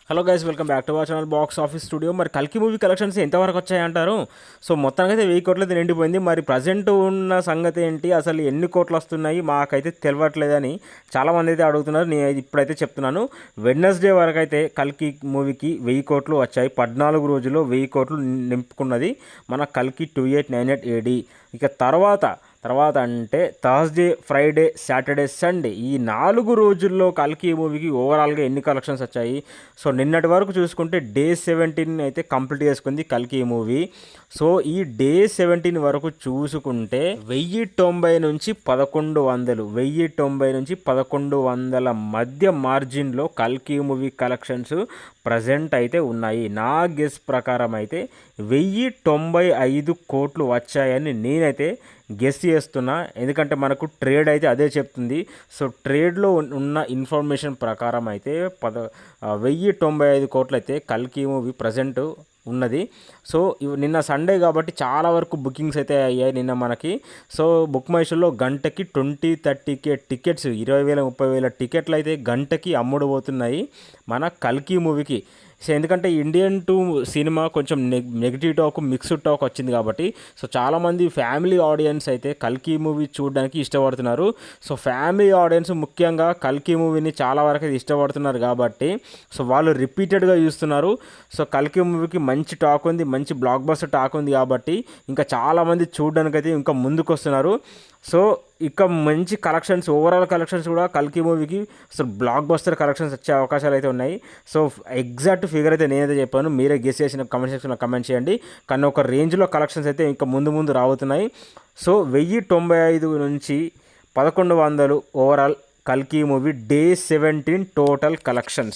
Hello guys, welcome back to our channel box office studio. మరి కల్కి movie collections ఎంతవరకు వచ్చాయంటారు? So మొత్తానికి అయితే 1000 కోట్లయితే నిండిపోయింది. మరి ప్రజెంట్ ఉన్న సంగతి ఏంటి, అసలు ఎన్ని కోట్లు వస్తున్నాయి మాకైతే తెలియట్లేదని చాలామంది అయితే అడుగుతున్నారు. నేను ఇప్పుడైతే చెప్తున్నాను. వెడ్నెస్డే వరకు అయితే కల్కి మూవీకి 1000 కోట్లు వచ్చాయి. 14 రోజుల్లో 1000 కోట్లు నింపుకున్నది మన కల్కి 2898 AD. ఇక తర్వాత అంటే థర్స్డే, ఫ్రైడే, సాటర్డే, సండే ఈ 4 రోజుల్లో కల్కి మూవీకి ఓవరాల్గా ఎన్ని కలెక్షన్స్ వచ్చాయి? సో నిన్నటి వరకు చూసుకుంటే డే 17 అయితే కంప్లీట్ చేసుకుంది కల్కి మూవీ. సో ఈ డే 17 వరకు చూసుకుంటే 1090 నుంచి 1100 మధ్య మార్జిన్లో కల్కి మూవీ కలెక్షన్స్ ప్రజెంట్ అయితే ఉన్నాయి. నా గెస్ ప్రకారం అయితే 1095 కోట్లు వచ్చాయని నేనైతే గెస్ చేస్తున్నా. ఎందుకంటే మనకు ట్రేడ్ అయితే అదే చెప్తుంది. సో ట్రేడ్లో ఉన్న ఇన్ఫర్మేషన్ ప్రకారం అయితే 1095 కోట్లు అయితే కల్కి మూవీ ప్రజెంట్ ఉన్నది. సో నిన్న సండే కాబట్టి చాలా వరకు బుకింగ్స్ అయితే అయ్యాయి నిన్న మనకి. సో బుక్ మై షోలో గంటకి 20-30K టికెట్స్, 20,000 30,000 టికెట్లు అయితే గంటకి అమ్ముడుపోతున్నాయి మన కల్కి మూవీకి. సో ఎందుకంటే ఇండియన్ టూ సినిమా కొంచెం నెగిటివ్ టాక్, మిక్స్డ్ టాక్ వచ్చింది కాబట్టి సో చాలామంది ఫ్యామిలీ ఆడియన్స్ అయితే కల్కి మూవీ చూడడానికి ఇష్టపడుతున్నారు. సో ఫ్యామిలీ ఆడియన్స్ ముఖ్యంగా కల్కి మూవీని చాలా వరకు అయితే ఇష్టపడుతున్నారు కాబట్టి సో వాళ్ళు రిపీటెడ్గా చూస్తున్నారు. సో కల్కి మూవీకి మంచి టాక్ ఉంది, మంచి బ్లాక్ బస్టర్ టాక్ ఉంది కాబట్టి ఇంకా చాలామంది చూడడానికి అయితే ఇంకా ముందుకు వస్తున్నారు. సో ఇక మంచి కలెక్షన్స్, ఓవరాల్ కలెక్షన్స్ కూడా కల్కి మూవీకి అసలు బ్లాక్ బస్టర్ కలెక్షన్స్ వచ్చే అవకాశాలు అయితే ఉన్నాయి. సో ఎగ్జాక్ట్ ఫిగర్ అయితే నేనైతే చెప్పాను, మీరే గెస్ చేసిన కమెంట్ సెక్షన్లో కమెంట్ చేయండి. కానీ ఒక రేంజ్లో కలెక్షన్స్ అయితే ఇంకా ముందు రాబోతున్నాయి. సో 1095 నుంచి 1100 ఓవరాల్ కల్కి మూవీ డే 17 టోటల్ కలెక్షన్స్.